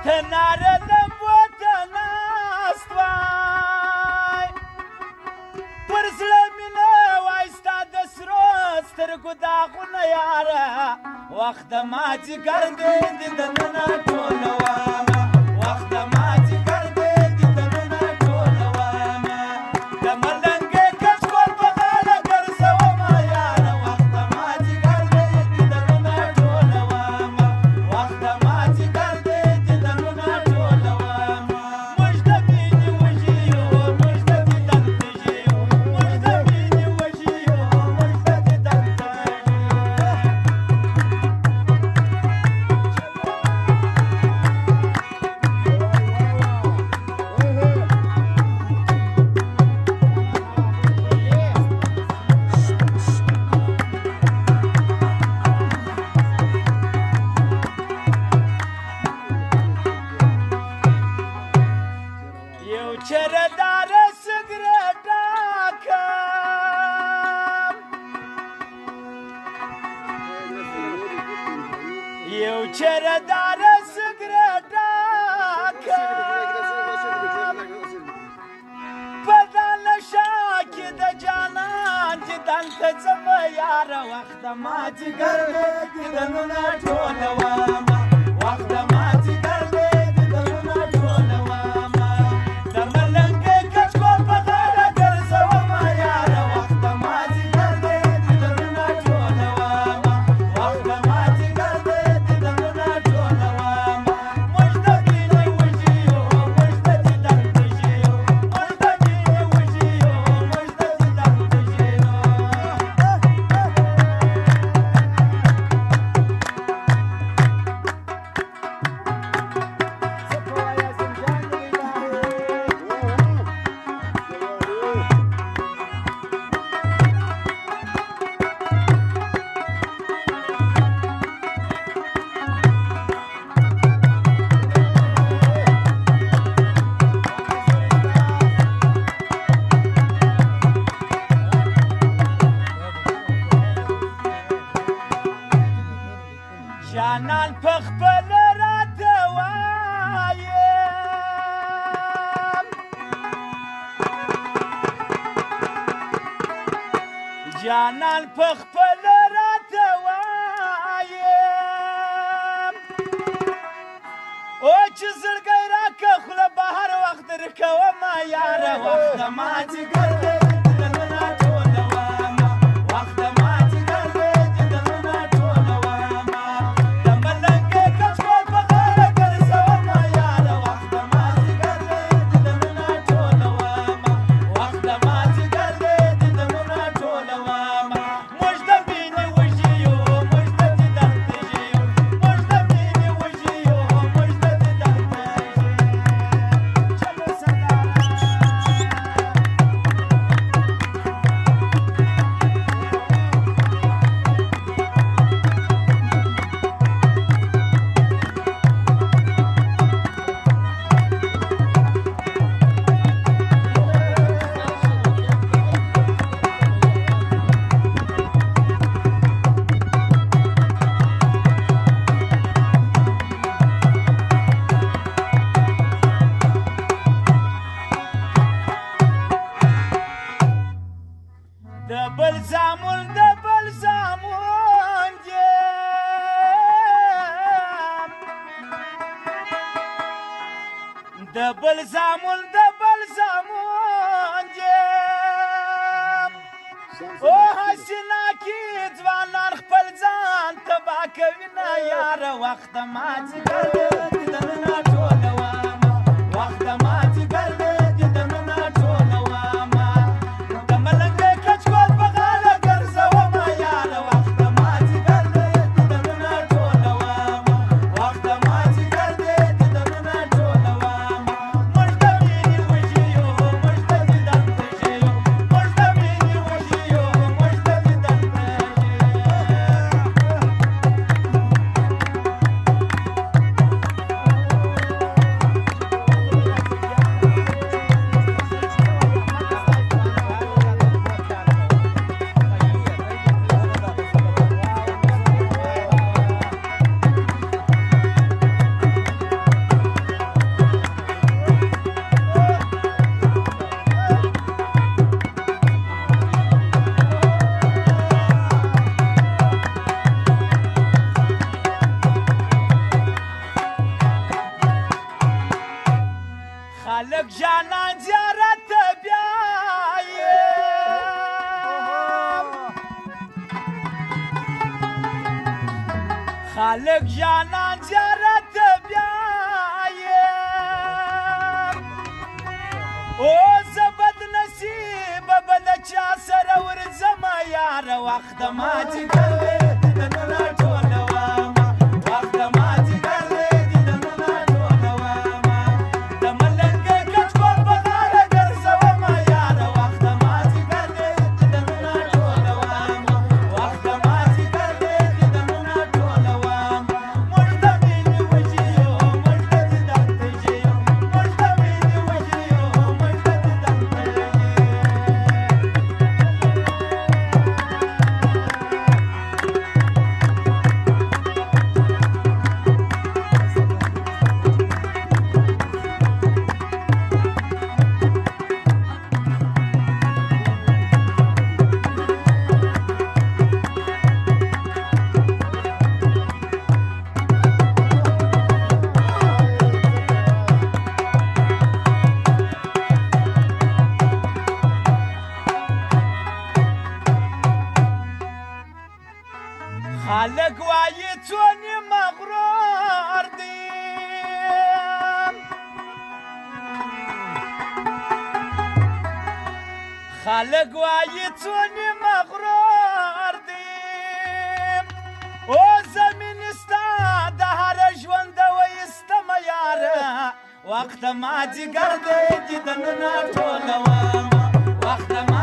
تناره لمبو ته ناست وای پر زړه مینه وای ستا د سرو سترګو داغونه یاره وخت د مازدیګر دی دیدنونه ټولومه وخت د مازدیګر دی دیدنونه ټولومه د ملنګې کچکول په غاړه ګرځومه یاره وخت د مازدیګر دی دیدنونه ټولومه وخت د مازدیګر دی دیدنونه ټولومه موږ د مینې وږي یو موږ د دیدن تږي یو موږ د مینې وږي یو موږ د دیدن تږي یو چرهدار سګرټ ډاکم یو چرهدار سګرټ ډاکم په دا نشه کې د جانان دیدن ته ځمه یاره وخت د مازدیګر دی دیدنونه ټولومه وخت د مازدیګر دی دیدنونه ټولومه د ملنګې کچکول په غاړه ګرځومه یاره وخت د مازدیګر دی دیدنونه ټولومه وخت د مازدیګر دی دیدنونه ټولومه موږ د مینې وږي یو موږ د دیدن تږي یو موږ د مینې وږي یو موږ د دیدن تږي یو جانان په خپله راته وایم جانان په خپله راته وایم او چې زړګی راکه خوله به هر وخت درکومه یاره وخت د مازدیګر دی دیدنونه ټولومه وخت د مازدیګر دی دیدنونه ټولومه د ملنګې کچکول په غاړه ګرځومه یاره وخت د مازدیګر دی دیدنونه ټولومه وخت د مازدیګر دی دیدنونه ټولومه موږ د مینې وږي یو موږ د دیدن تږي یو موږ د مینې وږي یو موږ د دیدن تږي چلو سلام د بل زامن یم د بل زامن یم او حسینا کې ځوانان خپل ځان تباه کوي نه یاره وخت د مازدیګر دی دیدنونه ټولومه وخت د مازدیګر دی دیدنونه ټولومه د ملنګې کچکول په غاړه ګرځومه یاره وخت د مازدیګر دی دیدنونه ټولومه وخت د مازدیګر دی دیدنونه ټولومه موږ د مینې وږي یو موږ د دیدن تږي یو موږ د مینې وږي یو موږ د دیدن تږي یو خالق جانان زیارت بیایم او زه بد نصیبه به د چا سره ورځمه یاره وخت ما جګر دی دیدنونه ټولومه وخت ما جګر دی دیدنونه ټولومه د ملنګۍ کچکول په غاړه ګرځومه یاره وخت ما جګر دی دیدنونه ټولومه وخت ما جګر دی دیدنونه ټولومه موږ ته مینې وږي یو موږ ته دیدن تږي یو موږ ته مینې وږي یو موږ ته دیدن تږي خالق وایي څونې مغرور دي خالق وایي څونې مغرور دي او زمین ستا د هره ژونده وایستمه یاره وخت ما جګر دی دیدنونه ټولومه وخت ما